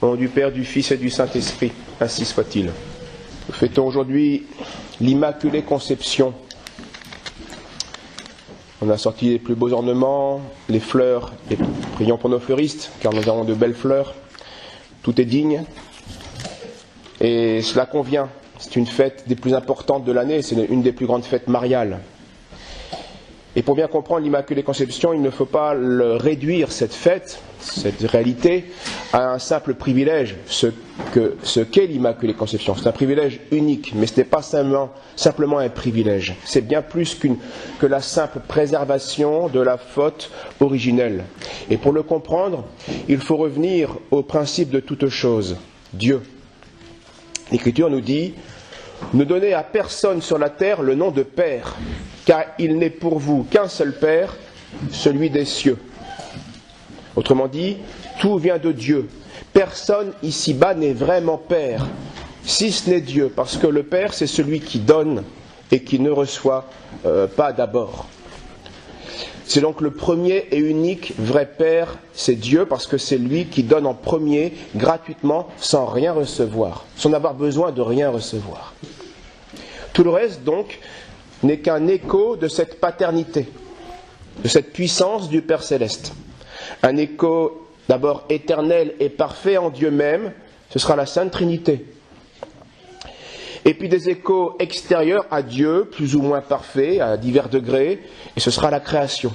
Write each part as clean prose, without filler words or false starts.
Au nom du Père, du Fils et du Saint-Esprit, ainsi soit-il. Nous fêtons aujourd'hui l'Immaculée Conception. On a sorti les plus beaux ornements, les fleurs, et prions pour nos fleuristes, car nous avons de belles fleurs. Tout est digne, et cela convient. C'est une fête des plus importantes de l'année, c'est une des plus grandes fêtes mariales. Et pour bien comprendre l'Immaculée Conception, il ne faut pas réduire cette fête, cette réalité, à un simple privilège, ce qu'est l'Immaculée Conception. C'est un privilège unique, mais ce n'est pas simplement un privilège. C'est bien plus que la simple préservation de la faute originelle. Et pour le comprendre, il faut revenir au principe de toute chose, Dieu. L'Écriture nous dit « Ne donnez à personne sur la terre le nom de Père, car il n'est pour vous qu'un seul Père, celui des cieux. » Autrement dit, tout vient de Dieu. Personne ici-bas n'est vraiment Père, si ce n'est Dieu, parce que le Père, c'est celui qui donne et qui ne reçoit pas d'abord. C'est donc le premier et unique vrai Père, c'est Dieu, parce que c'est lui qui donne en premier, gratuitement, sans rien recevoir, sans avoir besoin de rien recevoir. Tout le reste, donc, n'est qu'un écho de cette paternité, de cette puissance du Père Céleste. Un écho d'abord éternel et parfait en Dieu même, ce sera la Sainte Trinité. Et puis des échos extérieurs à Dieu, plus ou moins parfaits, à divers degrés, et ce sera la création.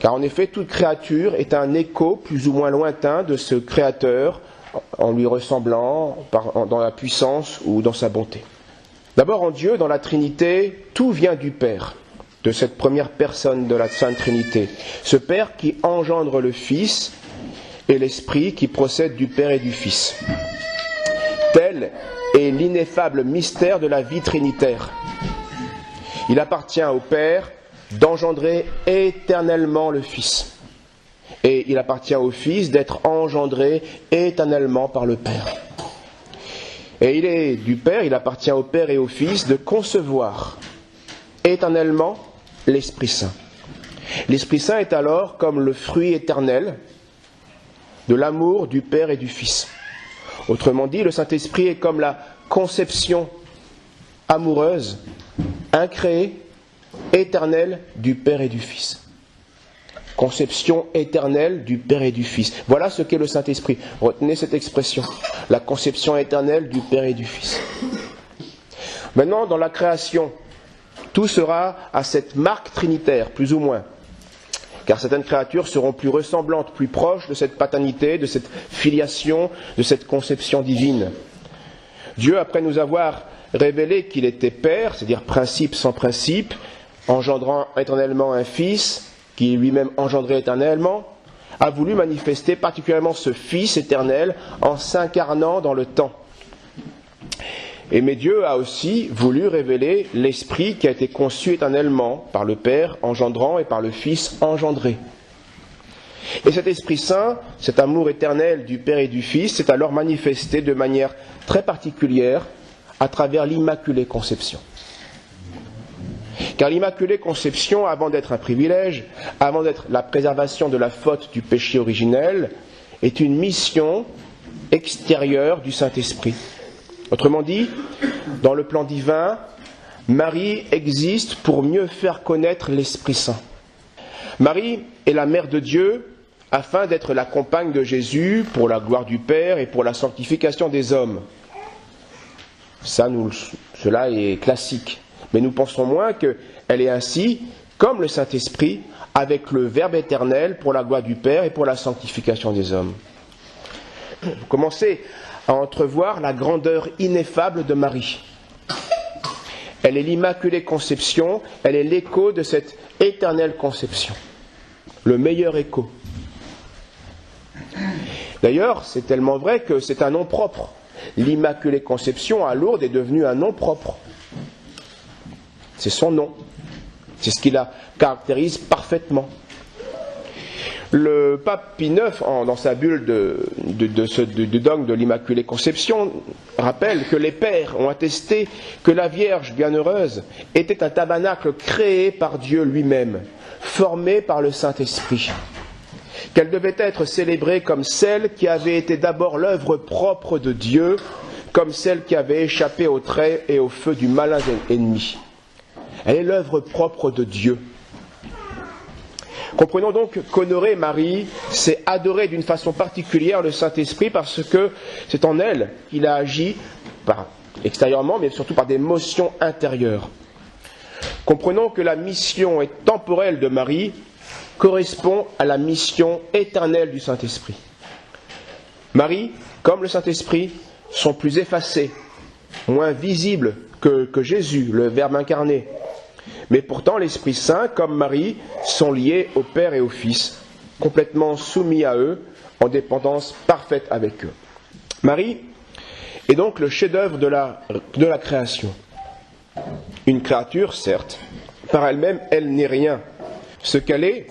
Car en effet, toute créature est un écho plus ou moins lointain de ce Créateur, en lui ressemblant, dans la puissance ou dans sa bonté. D'abord en Dieu, dans la Trinité, tout vient du Père, de cette première personne de la Sainte Trinité. Ce Père qui engendre le Fils et l'Esprit qui procède du Père et du Fils. Tel est l'ineffable mystère de la vie trinitaire. Il appartient au Père d'engendrer éternellement le Fils. Et il appartient au Fils d'être engendré éternellement par le Père. Et il est du Père, il appartient au Père et au Fils de concevoir éternellement l'Esprit Saint. L'Esprit Saint est alors comme le fruit éternel de l'amour du Père et du Fils. Autrement dit, le Saint-Esprit est comme la conception amoureuse, incréée, éternelle du Père et du Fils. Conception éternelle du Père et du Fils. Voilà ce qu'est le Saint-Esprit. Retenez cette expression. La conception éternelle du Père et du Fils. Maintenant, dans la création, tout sera à cette marque trinitaire, plus ou moins. Car certaines créatures seront plus ressemblantes, plus proches de cette paternité, de cette filiation, de cette conception divine. Dieu, après nous avoir révélé qu'il était Père, c'est-à-dire principe sans principe, engendrant éternellement un Fils, qui lui-même engendrait éternellement, a voulu manifester particulièrement ce Fils éternel en s'incarnant dans le temps. Mais Dieu a aussi voulu révéler l'Esprit qui a été conçu éternellement par le Père engendrant et par le Fils engendré. Et cet Esprit Saint, cet amour éternel du Père et du Fils, s'est alors manifesté de manière très particulière à travers l'Immaculée Conception. Car l'Immaculée Conception, avant d'être un privilège, avant d'être la préservation de la faute du péché originel, est une mission extérieure du Saint-Esprit. Autrement dit, dans le plan divin, Marie existe pour mieux faire connaître l'Esprit Saint. Marie est la mère de Dieu afin d'être la compagne de Jésus pour la gloire du Père et pour la sanctification des hommes. Cela est classique. Mais nous pensons moins qu'elle est ainsi, comme le Saint-Esprit, avec le Verbe éternel pour la gloire du Père et pour la sanctification des hommes. Commencez à entrevoir la grandeur ineffable de Marie. Elle est l'Immaculée Conception, elle est l'écho de cette éternelle conception. Le meilleur écho. D'ailleurs, c'est tellement vrai que c'est un nom propre. L'Immaculée Conception à Lourdes est devenue un nom propre. C'est son nom. C'est ce qui la caractérise parfaitement. Le pape Pie IX, dans sa bulle de dogme de l'Immaculée Conception, rappelle que les pères ont attesté que la Vierge bienheureuse était un tabernacle créé par Dieu lui-même, formé par le Saint-Esprit. qu'elle devait être célébrée comme celle qui avait été d'abord l'œuvre propre de Dieu, comme celle qui avait échappé au trait et au feu du malin ennemi. Elle est l'œuvre propre de Dieu. Comprenons donc qu'honorer Marie, c'est adorer d'une façon particulière le Saint-Esprit parce que c'est en elle qu'il a agi, extérieurement, mais surtout par des motions intérieures. Comprenons que la mission temporelle de Marie correspond à la mission éternelle du Saint-Esprit. Marie, comme le Saint-Esprit, sont plus effacés, moins visibles que Jésus, le Verbe incarné. Mais pourtant, l'Esprit Saint, comme Marie, sont liés au Père et au Fils, complètement soumis à eux, en dépendance parfaite avec eux. Marie est donc le chef-d'œuvre de la création. Une créature, certes, par elle-même, elle n'est rien. Ce qu'elle est,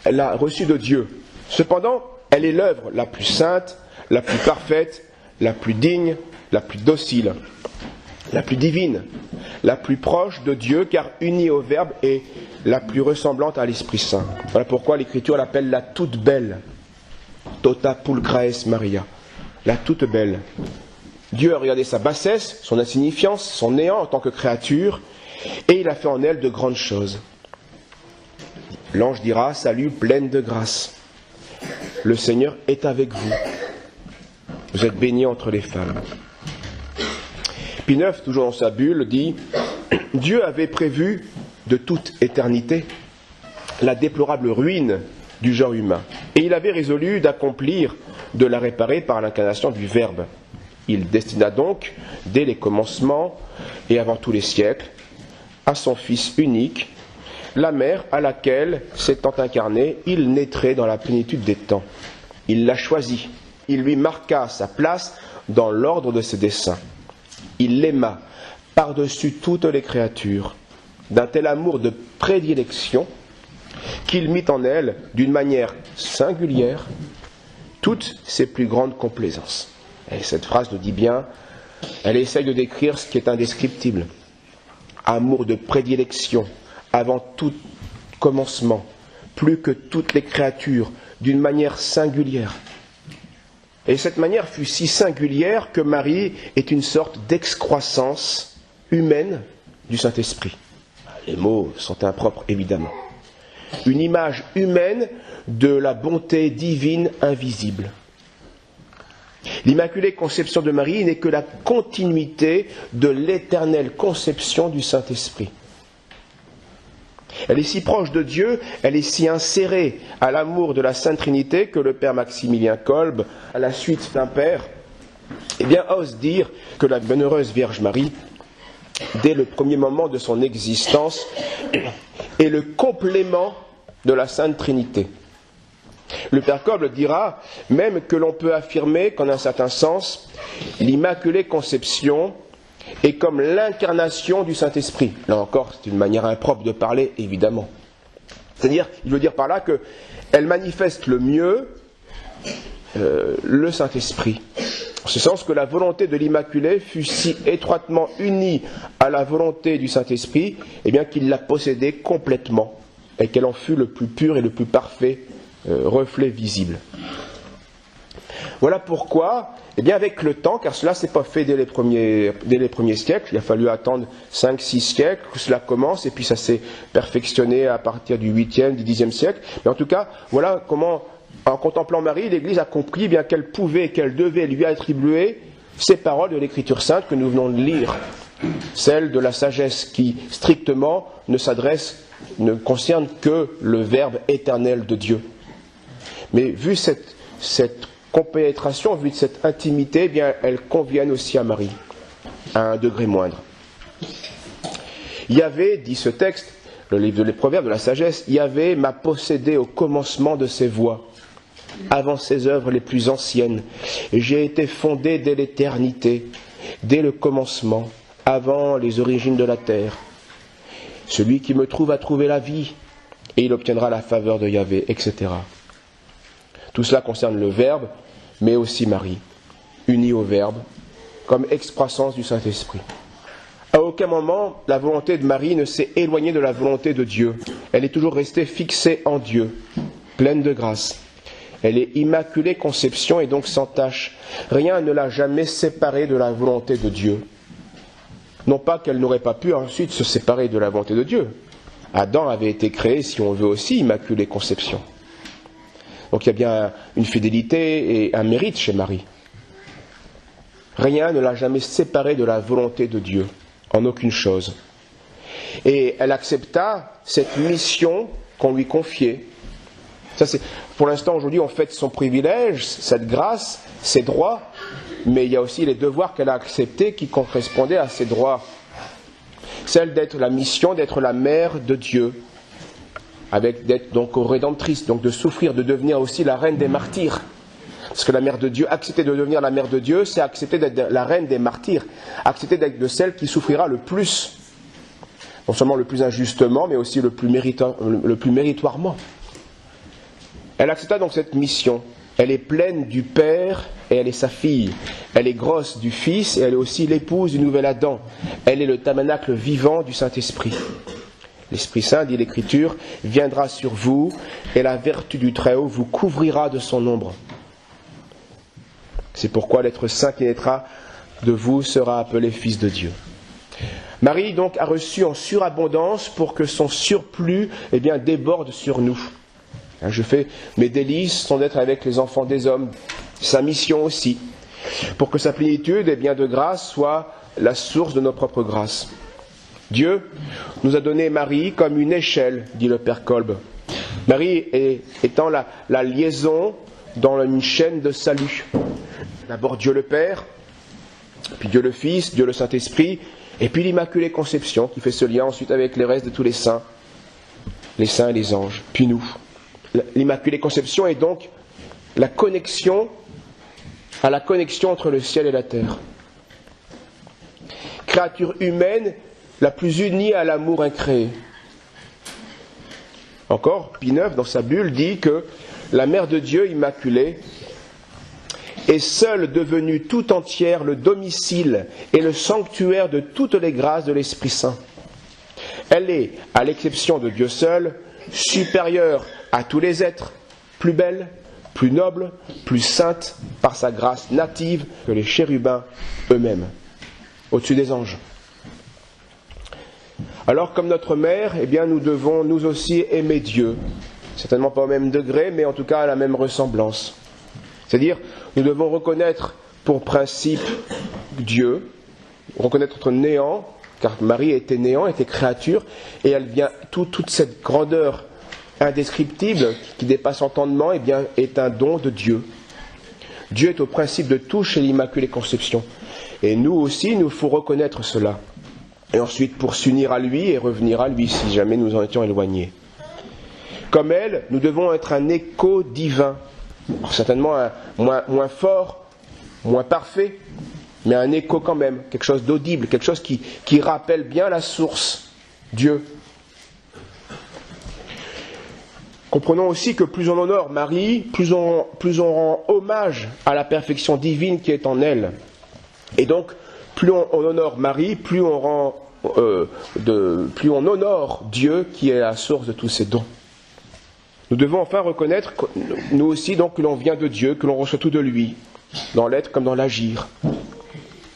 elle l'a reçu de Dieu. Cependant, elle est l'œuvre la plus sainte, la plus parfaite, la plus digne, la plus docile, la plus divine, la plus proche de Dieu, car unie au Verbe et la plus ressemblante à l'Esprit Saint. Voilà pourquoi l'Écriture l'appelle la toute belle, Tota Pulchrae Maria, la toute belle. Dieu a regardé sa bassesse, son insignifiance, son néant en tant que créature, et il a fait en elle de grandes choses. L'ange dira, salut, pleine de grâce. Le Seigneur est avec vous. Vous êtes bénie entre les femmes. Pie IX, toujours dans sa bulle, dit « Dieu avait prévu de toute éternité la déplorable ruine du genre humain, et il avait résolu d'accomplir, de la réparer par l'incarnation du Verbe. Il destina donc, dès les commencements et avant tous les siècles, à son Fils unique, la mère à laquelle, s'étant incarné, il naîtrait dans la plénitude des temps. Il l'a choisi, il lui marqua sa place dans l'ordre de ses desseins. Il l'aima par-dessus toutes les créatures, d'un tel amour de prédilection qu'il mit en elle, d'une manière singulière, toutes ses plus grandes complaisances. » Et cette phrase nous dit bien, elle essaye de décrire ce qui est indescriptible. Amour de prédilection, avant tout commencement, plus que toutes les créatures, d'une manière singulière. Et cette manière fut si singulière que Marie est une sorte d'excroissance humaine du Saint-Esprit. Les mots sont impropres, évidemment. Une image humaine de la bonté divine invisible. L'Immaculée Conception de Marie n'est que la continuité de l'éternelle conception du Saint-Esprit. Elle est si proche de Dieu, elle est si insérée à l'amour de la Sainte Trinité que le Père Maximilien Kolb, à la suite d'un Père, ose dire que la Bienheureuse Vierge Marie, dès le premier moment de son existence, est le complément de la Sainte Trinité. Le Père Kolb dira même que l'on peut affirmer qu'en un certain sens, l'Immaculée Conception est comme l'incarnation du Saint-Esprit. Là encore, c'est une manière impropre de parler, évidemment. C'est-à-dire, il veut dire par là qu'elle manifeste le mieux le Saint-Esprit. En ce sens que la volonté de l'Immaculée fut si étroitement unie à la volonté du Saint-Esprit, qu'il la possédait complètement, et qu'elle en fut le plus pur et le plus parfait reflet visible. Voilà pourquoi, avec le temps, car cela s'est pas fait dès les premiers siècles, il a fallu attendre 5-6 siècles que cela commence, et puis ça s'est perfectionné à partir du 8e, du 10e siècle. Mais en tout cas, voilà comment, en contemplant Marie, l'Église a compris qu'elle pouvait et qu'elle devait lui attribuer ces paroles de l'Écriture sainte que nous venons de lire, celles de la sagesse qui, strictement, ne concerne que le Verbe éternel de Dieu. Mais vu cette compénétration, vu cette intimité, elles conviennent aussi à Marie, à un degré moindre. Yahvé, dit ce texte, le livre des Proverbes, de la sagesse, Yahvé m'a possédé au commencement de ses voies, avant ses œuvres les plus anciennes. J'ai été fondé dès l'éternité, dès le commencement, avant les origines de la terre. Celui qui me trouve a trouvé la vie, et il obtiendra la faveur de Yahvé, etc. Tout cela concerne le Verbe, mais aussi Marie, unie au Verbe, comme excroissance du Saint-Esprit. À aucun moment, la volonté de Marie ne s'est éloignée de la volonté de Dieu. Elle est toujours restée fixée en Dieu, pleine de grâce. Elle est immaculée conception et donc sans tache. Rien ne l'a jamais séparée de la volonté de Dieu. Non pas qu'elle n'aurait pas pu ensuite se séparer de la volonté de Dieu. Adam avait été créé, si on veut aussi, immaculée conception. Donc il y a bien une fidélité et un mérite chez Marie. Rien ne l'a jamais séparée de la volonté de Dieu, en aucune chose. Et elle accepta cette mission qu'on lui confiait. Ça, c'est, pour l'instant, aujourd'hui, on fête son privilège, cette grâce, ses droits, mais il y a aussi les devoirs qu'elle a acceptés qui correspondaient à ses droits. Celle d'être la mission, d'être la mère de Dieu, d'être donc rédemptrice, donc de souffrir, de devenir aussi la reine des martyrs. Parce que la mère de Dieu, accepter de devenir la mère de Dieu, c'est accepter d'être la reine des martyrs, accepter d'être de celle qui souffrira le plus. Non seulement le plus injustement, mais aussi le plus méritoirement. Elle accepta donc cette mission. Elle est pleine du Père et elle est sa fille. Elle est grosse du Fils et elle est aussi l'épouse du nouvel Adam. Elle est le tabernacle vivant du Saint-Esprit. L'Esprit Saint, dit l'Écriture, viendra sur vous et la vertu du Très-Haut vous couvrira de son ombre. C'est pourquoi l'être saint qui naîtra de vous sera appelé Fils de Dieu. Marie donc a reçu en surabondance pour que son surplus déborde sur nous. Je fais mes délices sont d'être avec les enfants des hommes, sa mission aussi, pour que sa plénitude de grâce soit la source de nos propres grâces. Dieu nous a donné Marie comme une échelle, dit le Père Kolb. Marie étant la liaison dans une chaîne de salut. D'abord Dieu le Père, puis Dieu le Fils, Dieu le Saint-Esprit, et puis l'Immaculée Conception qui fait ce lien ensuite avec les restes de tous les saints et les anges, puis nous. L'Immaculée Conception est donc la connexion entre le ciel et la terre. Créature humaine la plus unie à l'amour incréé. Encore, Pie IX, dans sa bulle, dit que la Mère de Dieu immaculée est seule devenue tout entière le domicile et le sanctuaire de toutes les grâces de l'Esprit Saint. Elle est, à l'exception de Dieu seul, supérieure à tous les êtres, plus belle, plus noble, plus sainte par sa grâce native que les chérubins eux-mêmes, au-dessus des anges. Alors comme notre mère, nous devons nous aussi aimer Dieu, certainement pas au même degré, mais en tout cas à la même ressemblance. C'est-à-dire, nous devons reconnaître pour principe Dieu, reconnaître notre néant, car Marie était néant, était créature, et elle vient toute cette grandeur indescriptible qui dépasse l'entendement, est un don de Dieu. Dieu est au principe de tout chez l'Immaculée Conception. Et nous aussi, il nous faut reconnaître cela. Et ensuite, pour s'unir à lui et revenir à lui, si jamais nous en étions éloignés. Comme elle, nous devons être un écho divin. Alors, certainement moins fort, moins parfait, mais un écho quand même, quelque chose d'audible, quelque chose qui rappelle bien la source, Dieu. Comprenons aussi que plus on honore Marie, plus on rend hommage à la perfection divine qui est en elle. Et donc, plus on honore Marie, plus on honore Dieu qui est la source de tous ses dons. Nous devons enfin reconnaître, nous aussi, donc, que l'on vient de Dieu, que l'on reçoit tout de lui, dans l'être comme dans l'agir.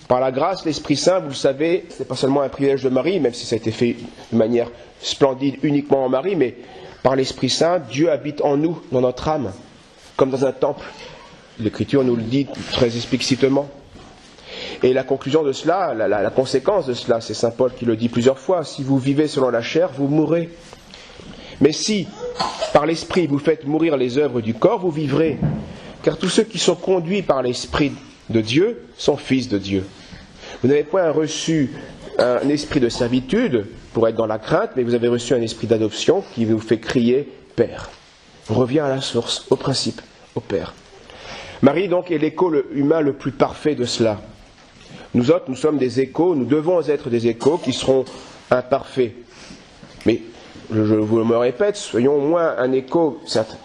Par la grâce, l'Esprit Saint, vous le savez, ce n'est pas seulement un privilège de Marie, même si ça a été fait de manière splendide uniquement en Marie, mais par l'Esprit Saint, Dieu habite en nous, dans notre âme, comme dans un temple. L'Écriture nous le dit très explicitement. Et la conclusion de cela, la conséquence de cela, c'est Saint Paul qui le dit plusieurs fois, si vous vivez selon la chair, vous mourrez. Mais si, par l'Esprit, vous faites mourir les œuvres du corps, vous vivrez. Car tous ceux qui sont conduits par l'Esprit de Dieu sont fils de Dieu. Vous n'avez point reçu un esprit de servitude pour être dans la crainte, mais vous avez reçu un esprit d'adoption qui vous fait crier « Père ». On revient à la source, au principe, au Père. Marie, donc, est l'écho humain le plus parfait de cela. Nous autres, nous sommes des échos, nous devons être des échos qui seront imparfaits. Mais, je vous le répète, soyons au moins un écho, certes,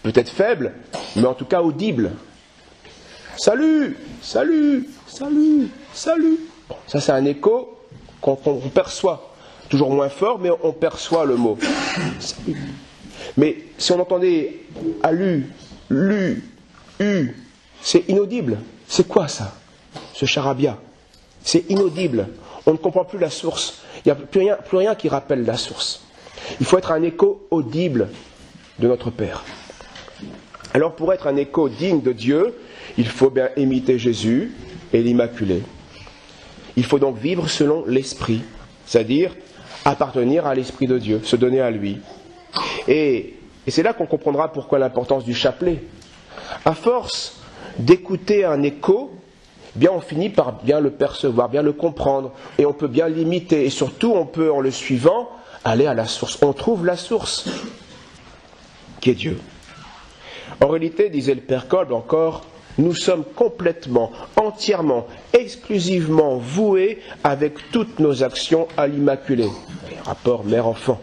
peut-être faible, mais en tout cas audible. Salut, salut, salut, salut. Bon, ça, c'est un écho qu'on perçoit. Toujours moins fort, mais on perçoit le mot. Salut. Mais si on entendait lu, u, c'est inaudible. C'est quoi ça, ce charabia? C'est inaudible. On ne comprend plus la source. Il n'y a plus rien qui rappelle la source. Il faut être un écho audible de notre Père. Alors pour être un écho digne de Dieu, il faut bien imiter Jésus et l'Immaculée. Il faut donc vivre selon l'Esprit, c'est-à-dire appartenir à l'Esprit de Dieu, se donner à lui. Et c'est là qu'on comprendra pourquoi l'importance du chapelet. À force d'écouter un écho, bien on finit par bien le percevoir, bien le comprendre, et on peut bien l'imiter, et surtout on peut, en le suivant, aller à la source. On trouve la source, qui est Dieu. En réalité, disait le Père Kolb encore, nous sommes complètement, entièrement, exclusivement voués avec toutes nos actions à l'Immaculée. Rapport mère-enfant.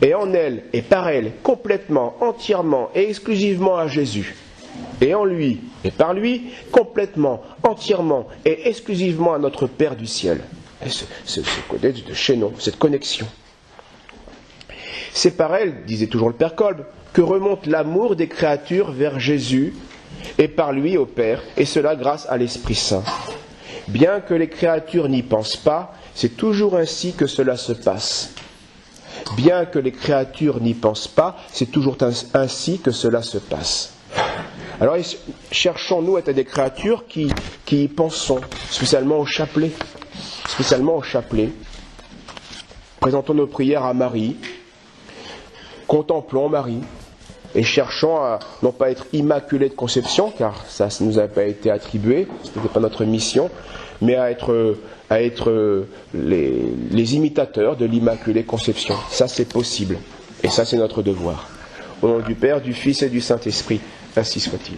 Et en elle, et par elle, complètement, entièrement et exclusivement à Jésus. Et en lui, et par lui, complètement, entièrement et exclusivement à notre Père du ciel. Et ce côté de chez nous, cette connexion. C'est par elle, disait toujours le Père Kolb, que remonte l'amour des créatures vers Jésus et par lui au Père, et cela grâce à l'Esprit Saint. Bien que les créatures n'y pensent pas, c'est toujours ainsi que cela se passe. Bien que les créatures n'y pensent pas, c'est toujours ainsi que cela se passe. Alors cherchons-nous à être des créatures qui y pensons, spécialement au chapelet. Spécialement au chapelet. Présentons nos prières à Marie, contemplons Marie, et cherchons à non pas être immaculés de conception, car ça ne nous a pas été attribué, ce n'était pas notre mission, mais à être les imitateurs de l'Immaculée Conception. Ça c'est possible, et ça c'est notre devoir. Au nom du Père, du Fils et du Saint-Esprit, ainsi soit-il.